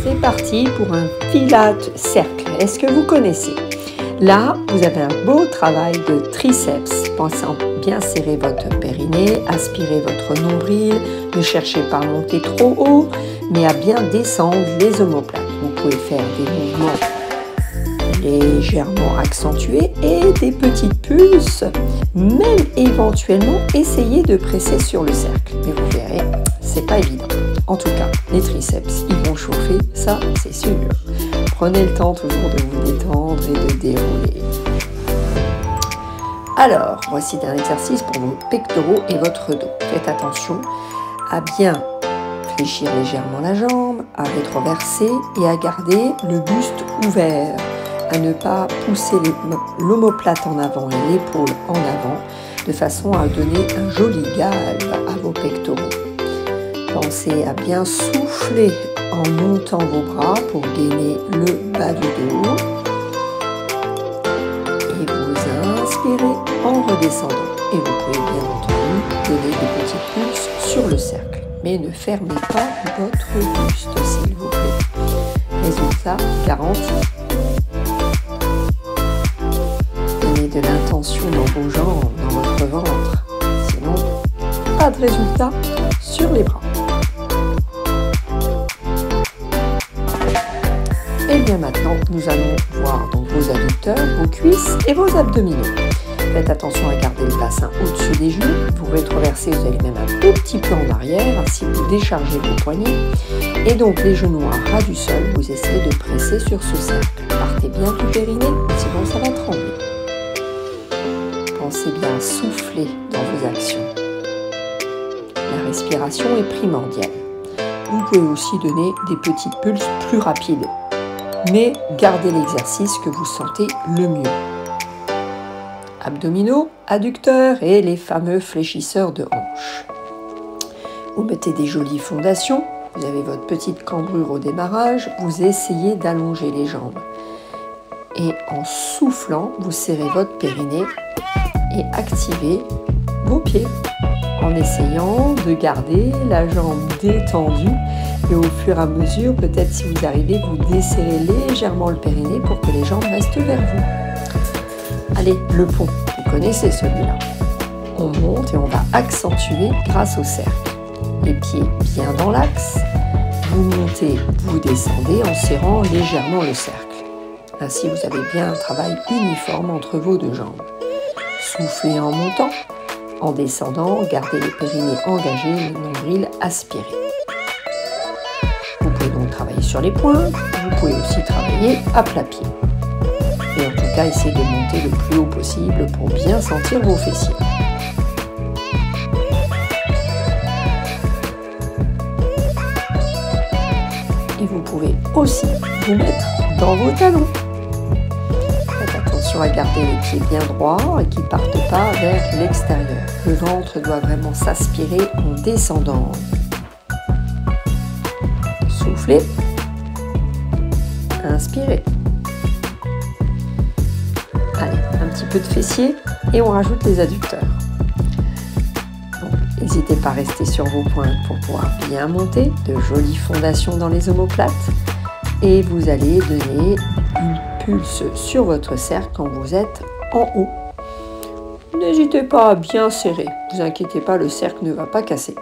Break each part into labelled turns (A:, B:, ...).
A: C'est parti pour un Pilates cercle. Est-ce que vous connaissez? Là, vous avez un beau travail de triceps. Pensez à bien serrer votre périnée, aspirez votre nombril. Ne cherchez pas à monter trop haut, mais à bien descendre les omoplates. Vous pouvez faire des mouvements légèrement accentués et des petites pulses. Même éventuellement, essayez de presser sur le cercle. Mais vous verrez, c'est pas évident. En tout cas, les triceps, ils vont chauffer, ça c'est sûr. Prenez le temps toujours de vous détendre et de dérouler. Alors, voici un exercice pour vos pectoraux et votre dos. Faites attention à bien fléchir légèrement la jambe, à rétroverser et à garder le buste ouvert. À ne pas pousser l'omoplate en avant et l'épaule en avant, de façon à donner un joli galbe à vos pectoraux. Pensez à bien souffler en montant vos bras pour gainer le bas du dos. Et vous inspirez en redescendant. Et vous pouvez bien entendu donner des petites pulses sur le cercle. Mais ne fermez pas votre buste, s'il vous plaît. Résultat garanti. Donnez de l'intention dans vos jambes, dans votre ventre. Sinon, pas de résultat sur les bras. Et bien maintenant, nous allons voir donc vos adducteurs, vos cuisses et vos abdominaux. Faites attention à garder le bassin au-dessus des genoux. Vous rétroversez, vous allez même un tout petit peu en arrière, ainsi vous déchargez vos poignets. Et donc les genoux à ras du sol, vous essayez de presser sur ce cercle. Partez bien du périnée, sinon ça va trembler. Pensez bien à souffler dans vos actions. La respiration est primordiale. Vous pouvez aussi donner des petites pulses plus rapides. Mais gardez l'exercice que vous sentez le mieux. Abdominaux, adducteurs et les fameux fléchisseurs de hanches. Vous mettez des jolies fondations, vous avez votre petite cambrure au démarrage, vous essayez d'allonger les jambes. Et en soufflant, vous serrez votre périnée et activez vos pieds en essayant de garder la jambe détendue. Et au fur et à mesure, peut-être si vous arrivez, vous desserrez légèrement le périnée pour que les jambes restent vers vous. Allez, le pont, vous connaissez celui-là. On monte et on va accentuer grâce au cercle. Les pieds bien dans l'axe. Vous montez, vous descendez en serrant légèrement le cercle. Ainsi, vous avez bien un travail uniforme entre vos deux jambes. Soufflez en montant. En descendant, gardez le périnée engagé, le nombril aspiré. Vous pouvez donc travailler sur les pointes, vous pouvez aussi travailler à plat pied. Et en tout cas, essayez de monter le plus haut possible pour bien sentir vos fessiers. Et vous pouvez aussi vous mettre dans vos talons. Attention à garder les pieds bien droits et qu'ils ne partent pas vers l'extérieur. Le ventre doit vraiment s'aspirer en descendant. Soufflez. Inspirez. Allez, un petit peu de fessiers et on rajoute les adducteurs. N'hésitez pas à rester sur vos pointes pour pouvoir bien monter. De jolies fondations dans les omoplates. Et vous allez donner une pulse sur votre cercle quand vous êtes en haut. N'hésitez pas à bien serrer. Ne vous inquiétez pas, le cercle ne va pas casser.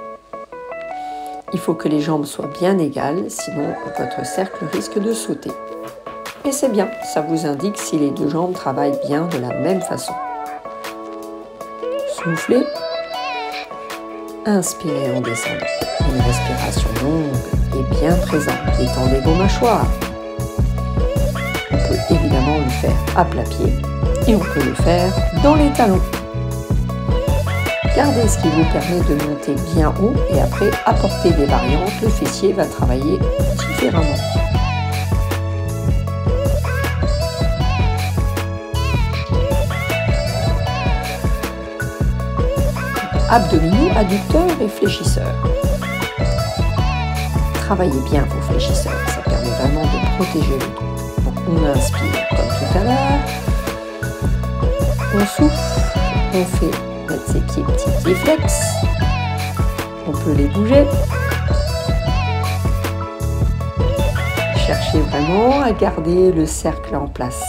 A: Il faut que les jambes soient bien égales, sinon votre cercle risque de sauter. Et c'est bien, ça vous indique si les deux jambes travaillent bien de la même façon. Soufflez. Inspirez en descendant. Une respiration longue et bien présente. Détendez vos mâchoires. On peut évidemment le faire à plat pied et on peut le faire dans les talons. Gardez ce qui vous permet de monter bien haut et après apportez des variantes. Le fessier va travailler différemment. Abdominaux, adducteurs et fléchisseurs. Travaillez bien vos fléchisseurs, ça permet vraiment de protéger le dos. Donc on inspire comme tout à l'heure. On souffle, on fait mettre ses pieds petits pieds flex. On peut les bouger. cherchez vraiment à garder le cercle en place.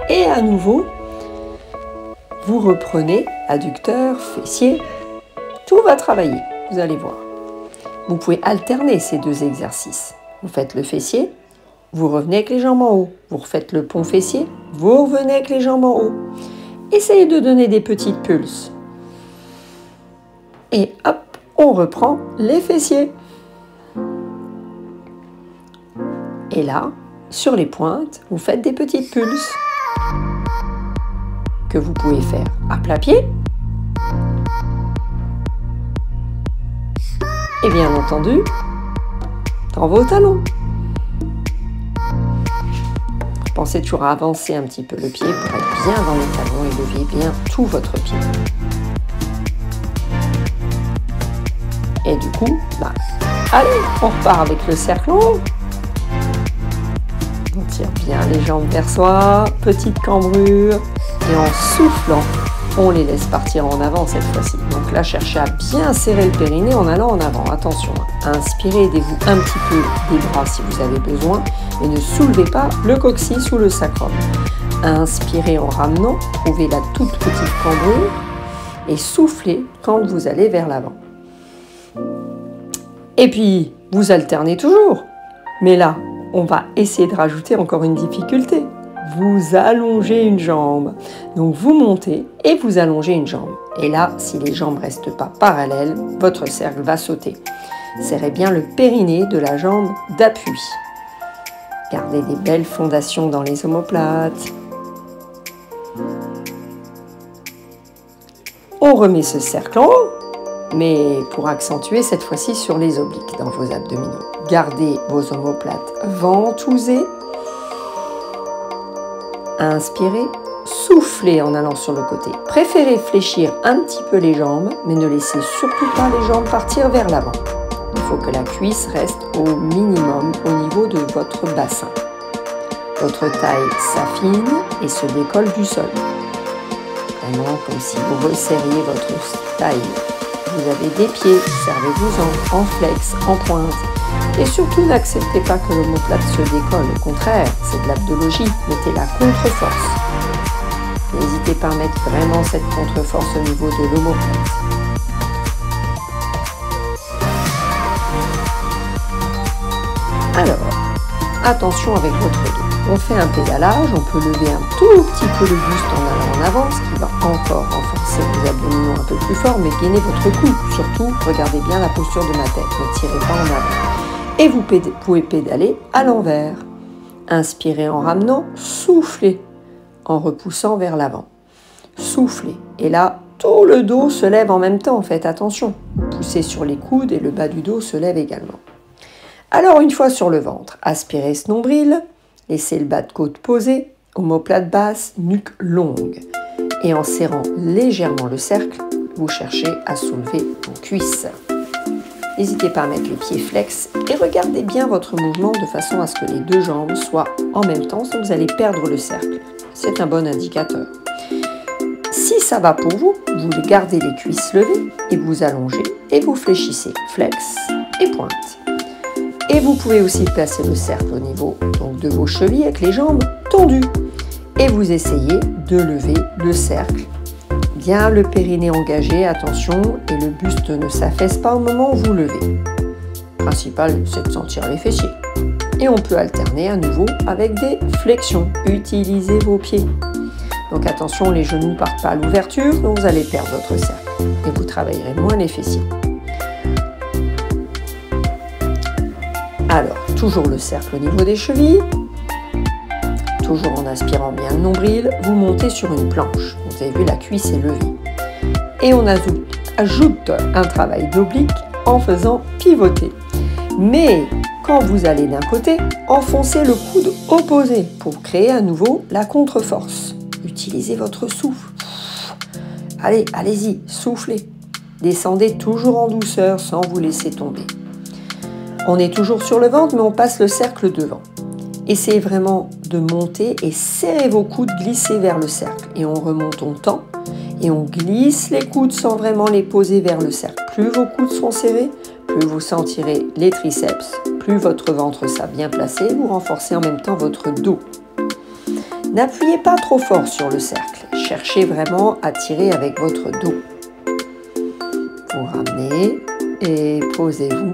A: Et à nouveau, vous reprenez adducteur, fessier, tout va travailler, vous allez voir. Vous pouvez alterner ces deux exercices. Vous faites le fessier, vous revenez avec les jambes en haut. Vous refaites le pont fessier, vous revenez avec les jambes en haut. Essayez de donner des petites pulses. Et hop, on reprend les fessiers. Et là, sur les pointes, vous faites des petites pulses que vous pouvez faire à plat pied. Et bien entendu, dans vos talons. Pensez toujours à avancer un petit peu le pied pour être bien dans les talons et lever bien tout votre pied. Et du coup, allez, on repart avec le cercle en haut. On tire bien les jambes vers soi, petite cambrure, et en soufflant, on les laisse partir en avant cette fois-ci. Donc là, cherchez à bien serrer le périnée en allant en avant. Attention, inspirez, aidez-vous un petit peu des bras si vous avez besoin, mais ne soulevez pas le coccyx ou le sacrum. Inspirez en ramenant, trouvez la toute petite cambrure et soufflez quand vous allez vers l'avant. Et puis, vous alternez toujours. Mais là, on va essayer de rajouter encore une difficulté. Vous allongez une jambe. Donc vous montez et vous allongez une jambe. Et là, si les jambes ne restent pas parallèles, votre cercle va sauter. Serrez bien le périnée de la jambe d'appui. Gardez des belles fondations dans les omoplates. On remet ce cercle en haut, mais pour accentuer cette fois-ci sur les obliques dans vos abdominaux. Gardez vos omoplates ventousées. Inspirez, soufflez en allant sur le côté. Préférez fléchir un petit peu les jambes, mais ne laissez surtout pas les jambes partir vers l'avant. Il faut que la cuisse reste au minimum au niveau de votre bassin. Votre taille s'affine et se décolle du sol. Vraiment comme si vous resserriez votre taille. Vous avez des pieds, servez-vous-en, en flex, en pointe. Et surtout, n'acceptez pas que l'omoplate se décolle. Au contraire, c'est de l'abdologie. Mettez la contre-force. N'hésitez pas à mettre vraiment cette contre-force au niveau de l'omoplate. Alors, attention avec votre dos. On fait un pédalage, on peut lever un tout petit peu le buste en allant en avant, ce qui va encore renforcer les abdominaux un peu plus fort, mais gainez votre cou. Surtout, regardez bien la posture de ma tête, ne tirez pas en avant. Et vous pouvez pédaler à l'envers. Inspirez en ramenant, soufflez en repoussant vers l'avant. Soufflez. Et là, tout le dos se lève en même temps, faites attention. Poussez sur les coudes et le bas du dos se lève également. Alors, une fois sur le ventre, aspirez ce nombril. Laissez le bas de côte posé, omoplate basse, nuque longue. Et en serrant légèrement le cercle, vous cherchez à soulever vos cuisses. N'hésitez pas à mettre les pieds flex et regardez bien votre mouvement de façon à ce que les deux jambes soient en même temps, sinon vous allez perdre le cercle. C'est un bon indicateur. Si ça va pour vous, vous gardez les cuisses levées et vous allongez et vous fléchissez flex et pointe. Et vous pouvez aussi placer le cercle au niveau donc, de vos chevilles avec les jambes tendues. Et vous essayez de lever le cercle. Bien le périnée engagé, attention, et le buste ne s'affaisse pas au moment où vous levez. Le principal, c'est de sentir les fessiers. Et on peut alterner à nouveau avec des flexions. Utilisez vos pieds. Donc attention, les genoux ne partent pas à l'ouverture, donc vous allez perdre votre cercle. Et vous travaillerez moins les fessiers. Alors, toujours le cercle au niveau des chevilles. Toujours en aspirant bien le nombril, vous montez sur une planche. Vous avez vu, la cuisse est levée. Et on ajoute un travail d'oblique en faisant pivoter. Mais quand vous allez d'un côté, enfoncez le coude opposé pour créer à nouveau la contre-force. Utilisez votre souffle. Allez, allez-y, soufflez. Descendez toujours en douceur sans vous laisser tomber. On est toujours sur le ventre, mais on passe le cercle devant. Essayez vraiment de monter et serrez vos coudes, glissez vers le cercle. Et on remonte, on tend et on glisse les coudes sans vraiment les poser vers le cercle. Plus vos coudes sont serrés, plus vous sentirez les triceps, plus votre ventre sera bien placé, vous renforcez en même temps votre dos. N'appuyez pas trop fort sur le cercle. Cherchez vraiment à tirer avec votre dos. Vous ramenez et posez-vous.